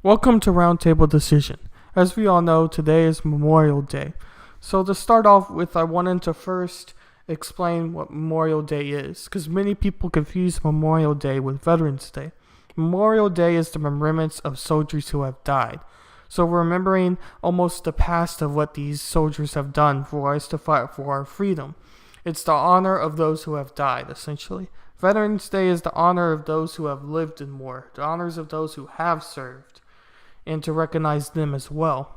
Welcome to Roundtable Decision. As we all know, today is Memorial Day. So to start off with, I wanted to first explain what Memorial Day is, because many people confuse Memorial Day with Veterans Day. Memorial Day is the remembrance of soldiers who have died. So we're remembering almost the past of what these soldiers have done for us to fight for our freedom. It's the honor of those who have died, essentially. Veterans Day is the honor of those who have lived in war, the honors of those who have served, and to recognize them as well.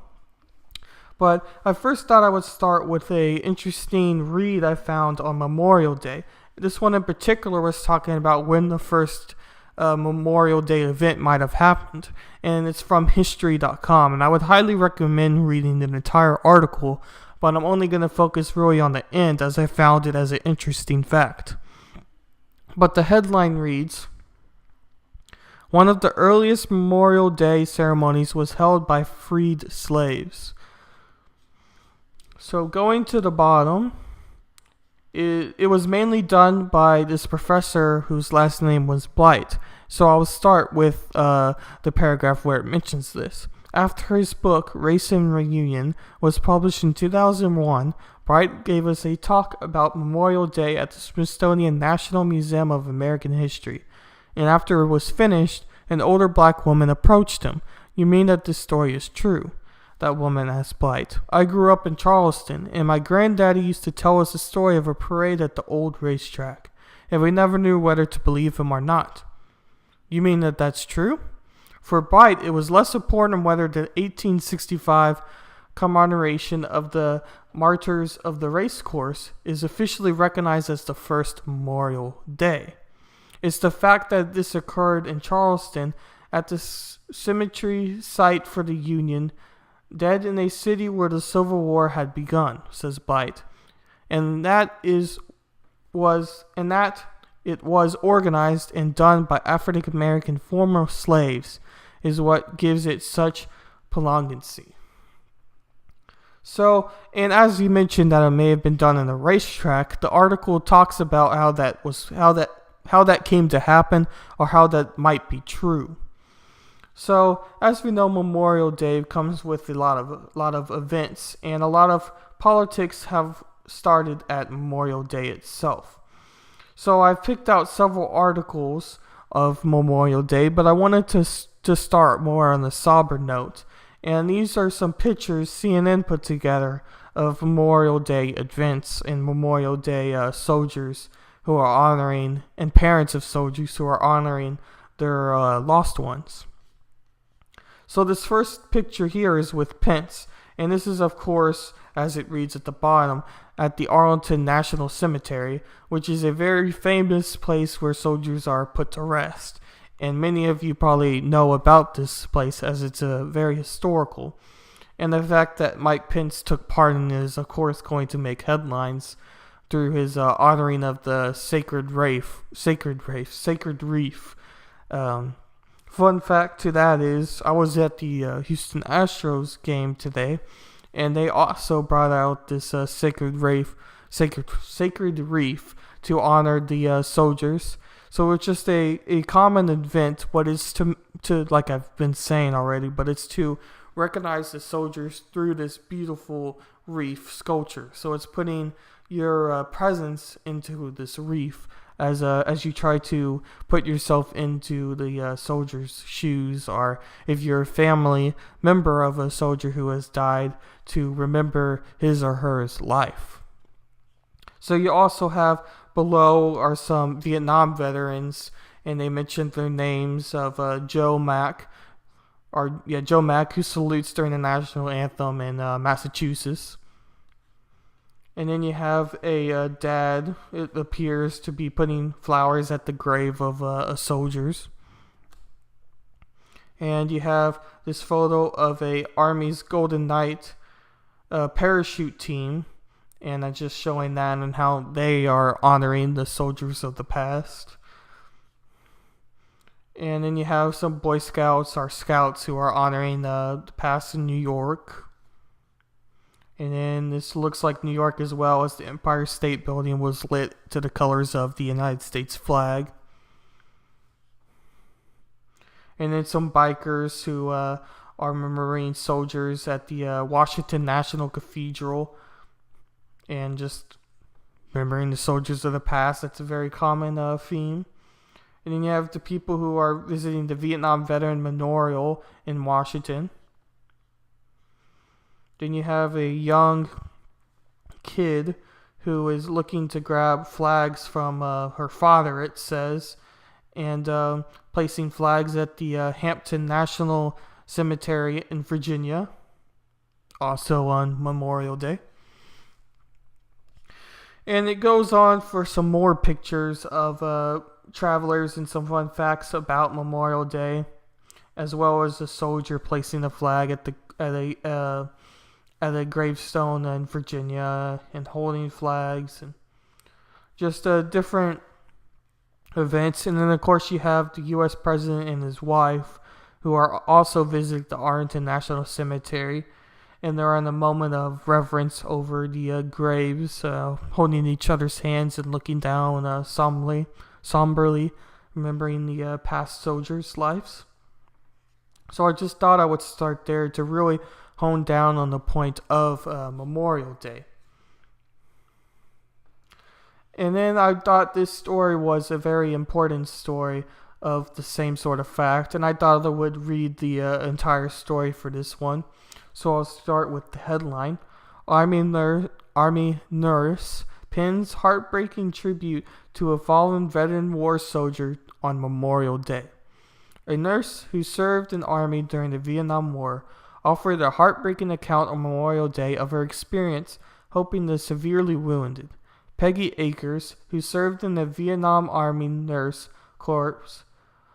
But I first thought I would start with a interesting read I found on Memorial Day. This one in particular was talking about when the first Memorial Day event might have happened, and it's from history.com, and I would highly recommend reading the entire article, but I'm only going to focus really on the end as I found it as an interesting fact. But the headline reads, one of the earliest Memorial Day ceremonies was held by freed slaves. So going to the bottom, it was mainly done by this professor whose last name was Blight. So I'll start with the paragraph where it mentions this. After his book, Race and Reunion, was published in 2001, Bright gave us a talk about Memorial Day at the Smithsonian National Museum of American History. And after it was finished, an older black woman approached him. You mean that this story is true? That woman asked Blight. I grew up in Charleston, and my granddaddy used to tell us the story of a parade at the old racetrack, and we never knew whether to believe him or not. You mean that that's true? For Blight, it was less important whether the 1865 commemoration of the martyrs of the racecourse is officially recognized as the first Memorial Day. It's the fact that this occurred in Charleston at the cemetery site for the Union, dead in a city where the Civil War had begun, says Blight, and that it was organized and done by African American former slaves is what gives it such poignancy. So, and as you mentioned that it may have been done in a racetrack, the article talks about how that came to happen, or how that might be true. So, as we know, Memorial Day comes with a lot of events, and a lot of politics have started at Memorial Day itself. So, I've picked out several articles of Memorial Day, but I wanted to start more on the sober note. And these are some pictures CNN put together of Memorial Day events and Memorial Day soldiers who are honoring, and parents of soldiers who are honoring their lost ones. So this first picture here is with Pence, and this is, of course, as it reads at the bottom, at the Arlington National Cemetery, which is a very famous place where soldiers are put to rest. And many of you probably know about this place as it's very historical. And the fact that Mike Pence took part in it is, of course, going to make headlines through his honoring of the sacred reef. Fun fact to that is, I was at the Houston Astros game today, and they also brought out this sacred reef to honor the soldiers. So it's just a common event, but it's to like I've been saying already, but it's to recognize the soldiers through this beautiful reef sculpture. So it's putting your presence into this reef as you try to put yourself into the soldier's shoes, or if you're a family member of a soldier who has died, to remember his or her life. So you also have below are some Vietnam veterans, and they mentioned their names of Joe Mack, who salutes during the national anthem in Massachusetts. And then you have a dad, it appears to be putting flowers at the grave of soldiers. And you have this photo of a Army's Golden Knight parachute team, and I'm just showing that and how they are honoring the soldiers of the past. And then you have some Boy Scouts or Scouts who are honoring the past in New York. And then this looks like New York as well, as the Empire State Building was lit to the colors of the United States flag. and then some bikers who are Marine soldiers at the Washington National Cathedral, and just remembering the soldiers of the past. That's a very common theme. And then you have the people who are visiting the Vietnam Veteran Memorial in Washington. Then you have a young kid who is looking to grab flags from her father, it says, and placing flags at the Hampton National Cemetery in Virginia, also on Memorial Day. And it goes on for some more pictures of travelers and some fun facts about Memorial Day, as well as a soldier placing a flag at a gravestone in Virginia and holding flags and just different events. And then of course you have the U.S. President and his wife, who are also visiting the Arlington National Cemetery, and they're in a moment of reverence over the graves, holding each other's hands and looking down somberly, remembering the past soldiers' lives. So I just thought I would start there to really hone down on the point of Memorial Day. And then I thought this story was a very important story of the same sort of fact, and I thought I would read the entire story for this one. So I'll start with the headline. Army nurse pins heartbreaking tribute to a fallen veteran war soldier on Memorial Day. A nurse who served in the Army during the Vietnam War offered a heartbreaking account on Memorial Day of her experience helping the severely wounded. Peggy Akers, who served in the Vietnam Army Nurse Corps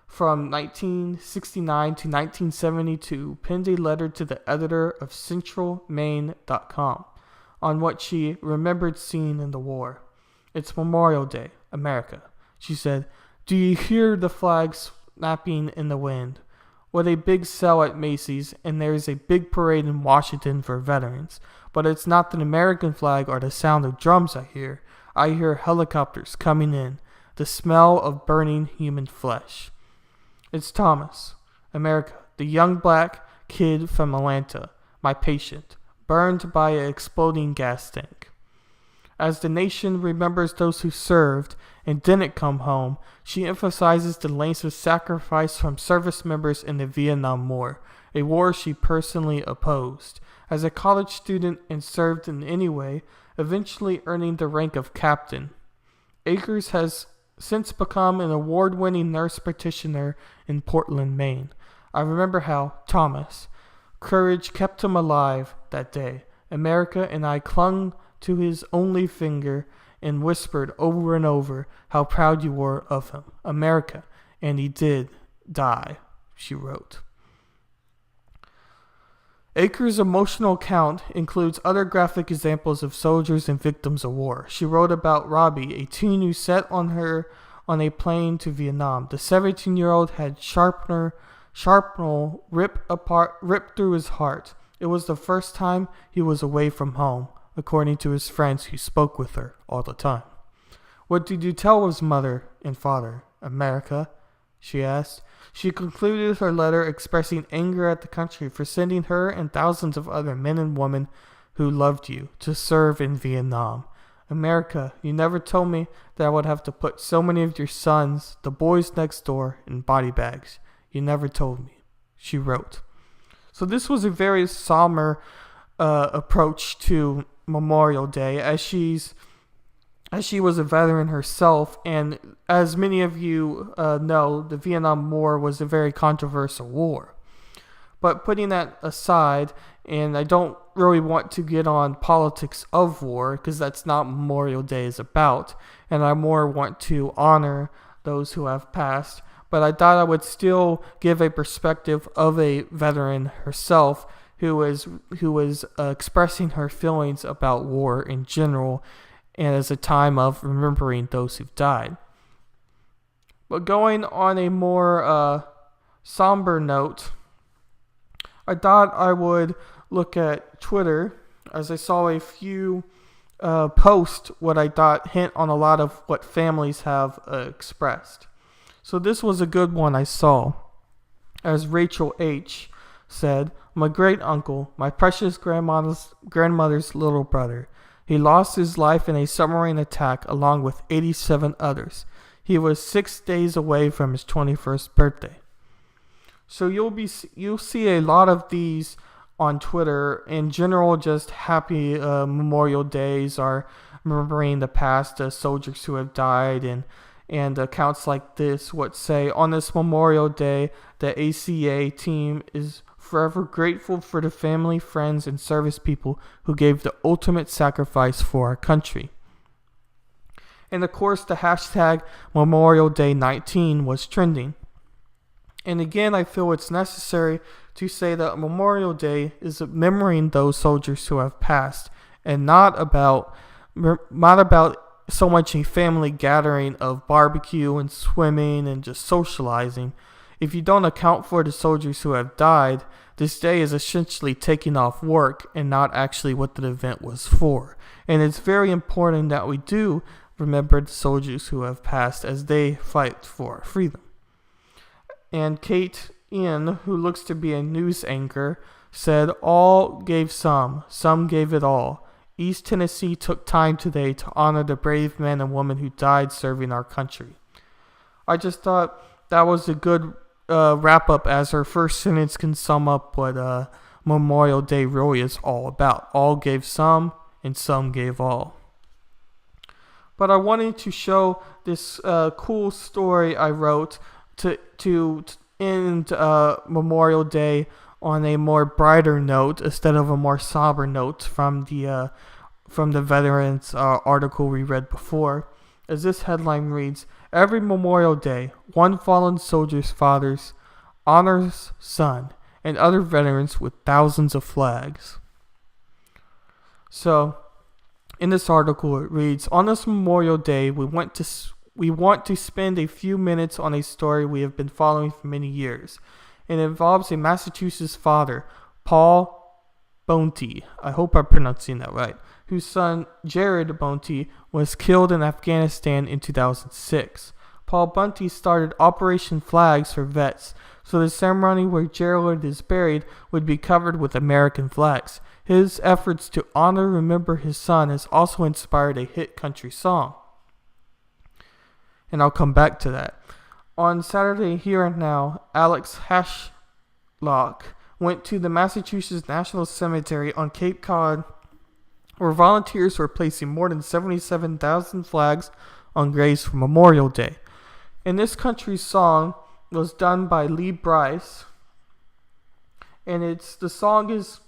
from 1969 to 1972, penned a letter to the editor of CentralMaine.com on what she remembered seeing in the war. It's Memorial Day, America, she said. Do you hear the flags snapping in the wind? What a big sell at Macy's, and there is a big parade in Washington for veterans. But it's not the American flag or the sound of drums I hear. I hear helicopters coming in, the smell of burning human flesh. It's Thomas, America, the young black kid from Atlanta, my patient, burned by an exploding gas tank. As the nation remembers those who served and didn't come home, she emphasizes the lengths of sacrifice from service members in the Vietnam War, a war she personally opposed. As a college student and served in any way, eventually earning the rank of captain. Akers has since become an award-winning nurse practitioner in Portland, Maine. I remember how Thomas, courage kept him alive that day. America, and I clung to his only finger and whispered over and over how proud you were of him. America, and he did die, she wrote. Akers' emotional account includes other graphic examples of soldiers and victims of war. She wrote about Robbie, a teen who sat on a plane to Vietnam. The 17-year-old had shrapnel ripped through his heart. It was the first time he was away from home, according to his friends who spoke with her all the time. What did you tell his mother and father, America? She asked. She concluded her letter expressing anger at the country for sending her and thousands of other men and women who loved you to serve in Vietnam. America, you never told me that I would have to put so many of your sons, the boys next door, in body bags. You never told me, she wrote. So this was a very somber approach to Memorial Day, as she was a veteran herself, and as many of you know, the Vietnam War was a very controversial war. But putting that aside, and I don't really want to get on politics of war, because that's not what Memorial Day is about, and I more want to honor those who have passed, but I thought I would still give a perspective of a veteran herself who was expressing her feelings about war in general, and as a time of remembering those who've died. But going on a more somber note, I thought I would look at Twitter, as I saw a few posts what I thought hint on a lot of what families have expressed. So this was a good one I saw. As Rachel H. said, my great uncle, my precious grandmother's little brother. He lost his life in a submarine attack along with 87 others. He was 6 days away from his 21st birthday. So you'll see a lot of these on Twitter. In general, just happy Memorial Days are remembering the past soldiers who have died, and accounts like this would say, on this Memorial Day, the ACA team is forever grateful for the family, friends, and service people who gave the ultimate sacrifice for our country. And of course, the hashtag Memorial Day 19 was trending. And again, I feel it's necessary to say that Memorial Day is remembering those soldiers who have passed, and not about so much a family gathering of barbecue and swimming and just socializing. If you don't account for the soldiers who have died, this day is essentially taking off work and not actually what the event was for. And it's very important that we do remember the soldiers who have passed as they fight for our freedom. And Kate Ian, who looks to be a news anchor, said, all gave some gave it all. East Tennessee took time today to honor the brave men and women who died serving our country. I just thought that was a good wrap up, as her first sentence can sum up what Memorial Day really is all about. All gave some, and some gave all. But I wanted to show this cool story I wrote to end Memorial Day on a more brighter note instead of a more somber note from the veterans article we read before. As this headline reads, every Memorial Day, one fallen soldier's fathers honors son and other veterans with thousands of flags. So, in this article it reads, on this Memorial Day, we want to spend a few minutes on a story we have been following for many years. It involves a Massachusetts father, Paul Bounty, I hope I'm pronouncing that right, whose son, Jared Bounty, was killed in Afghanistan in 2006. Paul Bounty started Operation Flags for Vets, so the ceremony where Jared is buried would be covered with American flags. His efforts to honor and remember his son has also inspired a hit country song. And I'll come back to that. On Saturday, Here and Now, Alex Hashlock went to the Massachusetts National Cemetery on Cape Cod, where volunteers were placing more than 77,000 flags on graves for Memorial Day. And this country song was done by Lee Bryce, and the song is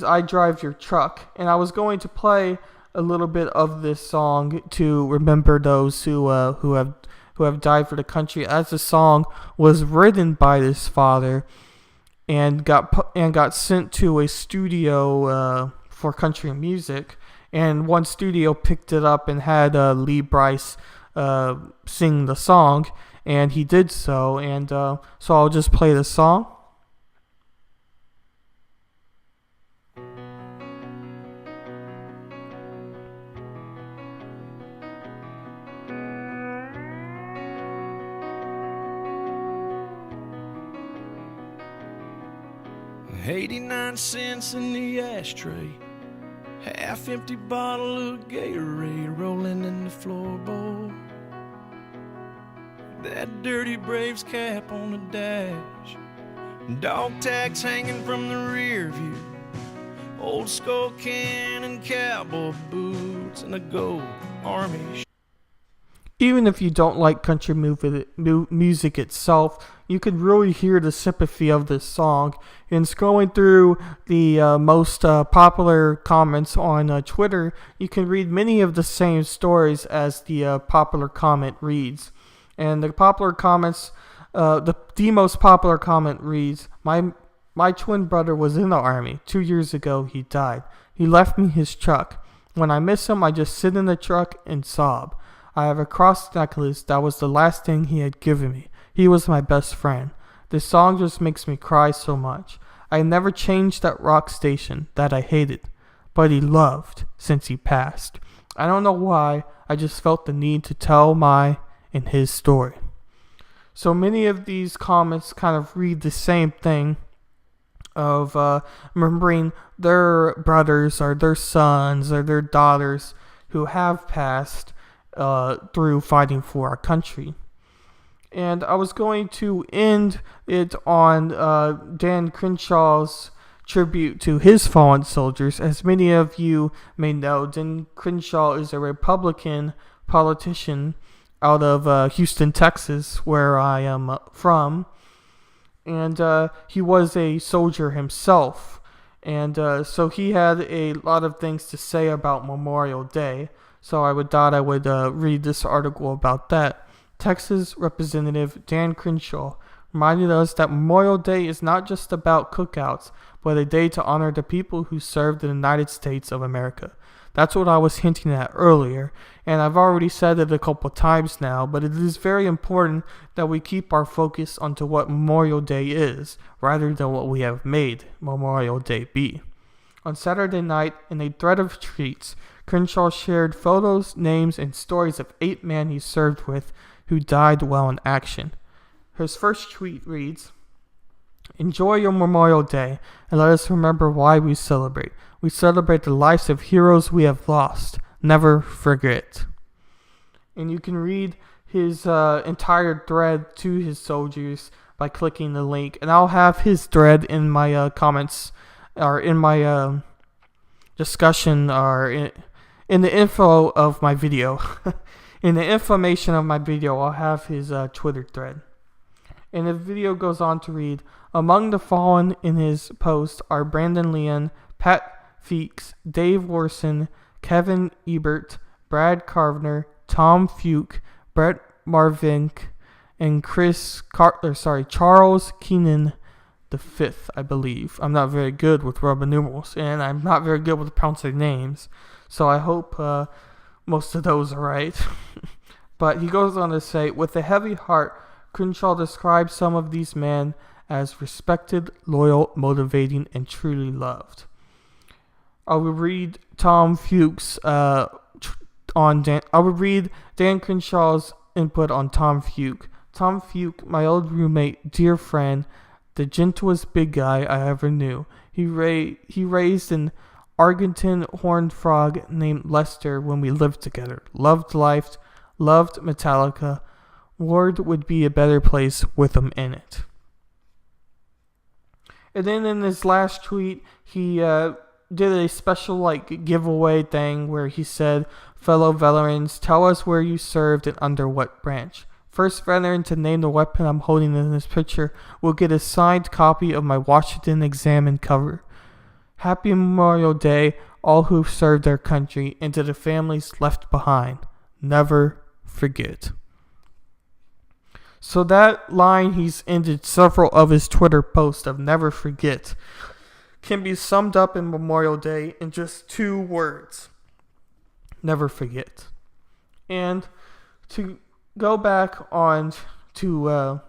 I Drive Your Truck. And I was going to play a little bit of this song to remember those who have died for the country, as the song was written by this father and got sent to a studio for country music, and one studio picked it up and had Lee Bryce sing the song, and he did so, and so I'll just play the song. $0.89 in the ashtray, half-empty bottle of Gatorade rolling in the floorboard. That dirty Braves cap on the dash, dog tags hanging from the rear view, old skull can and cowboy boots, and a gold army. Even if you don't like country music itself, you can really hear the sympathy of this song. And scrolling through the most popular comments on Twitter, you can read many of the same stories as the popular comment reads. And the popular comments, the most popular comment reads, My twin brother was in the Army. 2 years ago, he died. He left me his truck. When I miss him, I just sit in the truck and sob. I have a cross necklace that was the last thing he had given me. He was my best friend. This song just makes me cry so much. I never changed that rock station that I hated, but he loved since he passed. I don't know why, I just felt the need to tell my and his story. So many of these comments kind of read the same thing of remembering their brothers or their sons or their daughters who have passed through fighting for our country. And I was going to end it on Dan Crenshaw's tribute to his fallen soldiers. As many of you may know, Dan Crenshaw is a Republican politician out of Houston, Texas, where I am from. And he was a soldier himself. And so he had a lot of things to say about Memorial Day. So I thought I would read this article about that. Texas Representative Dan Crenshaw reminded us that Memorial Day is not just about cookouts, but a day to honor the people who served the United States of America. That's what I was hinting at earlier, and I've already said it a couple times now, but it is very important that we keep our focus onto what Memorial Day is, rather than what we have made Memorial Day be. On Saturday night, in a thread of tweets, Crenshaw shared photos, names, and stories of 8 men he served with who died while in action. His first tweet reads, "Enjoy your Memorial Day, and let us remember why we celebrate. We celebrate the lives of heroes we have lost. Never forget." And you can read his entire thread to his soldiers by clicking the link. And I'll have his thread in my comments, or in my discussion, or in the info of my video. In the information of my video, I'll have his Twitter thread. And the video goes on to read, among the fallen in his post are Brandon Leon, Pat Feeks, Dave Larson, Kevin Ebert, Brad Carvner, Tom Fuke, Brett Marvink, and Charles Keenan the fifth, I believe. I'm not very good with Roman numerals, and I'm not very good with pronouncing names, so I hope most of those are right. But he goes on to say, with a heavy heart, Crenshaw describes some of these men as respected, loyal, motivating, and truly loved. I will read Tom Fuchs I will read Dan Crenshaw's input on Tom Fuke. Tom Fuke, my old roommate, dear friend, the gentlest big guy I ever knew. He raised an Argentine horned frog named Lester when we lived together. Loved life, loved Metallica. World would be a better place with him in it. And then in his last tweet, he did a special giveaway thing where he said, fellow veterans, tell us where you served and under what branch. First veteran to name the weapon I'm holding in this picture will get a signed copy of my Washington Examine cover. Happy Memorial Day, all who've served their country, and to the families left behind. Never forget. So that line he's ended several of his Twitter posts of never forget can be summed up in Memorial Day in just 2 words. Never forget. And to go back on to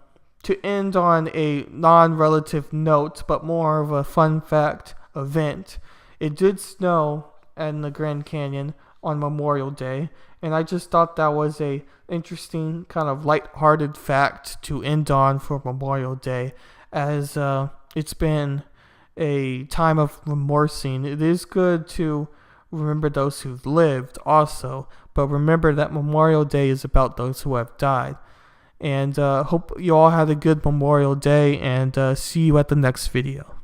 end on a non-relative note, but more of a fun fact event, it did snow in the Grand Canyon on Memorial Day, and I just thought that was a interesting kind of light-hearted fact to end on for Memorial Day, as it's been a time of remorsing. It is good to remember those who've lived also, but remember that Memorial Day is about those who have died. And hope you all had a good Memorial Day, and see you at the next video.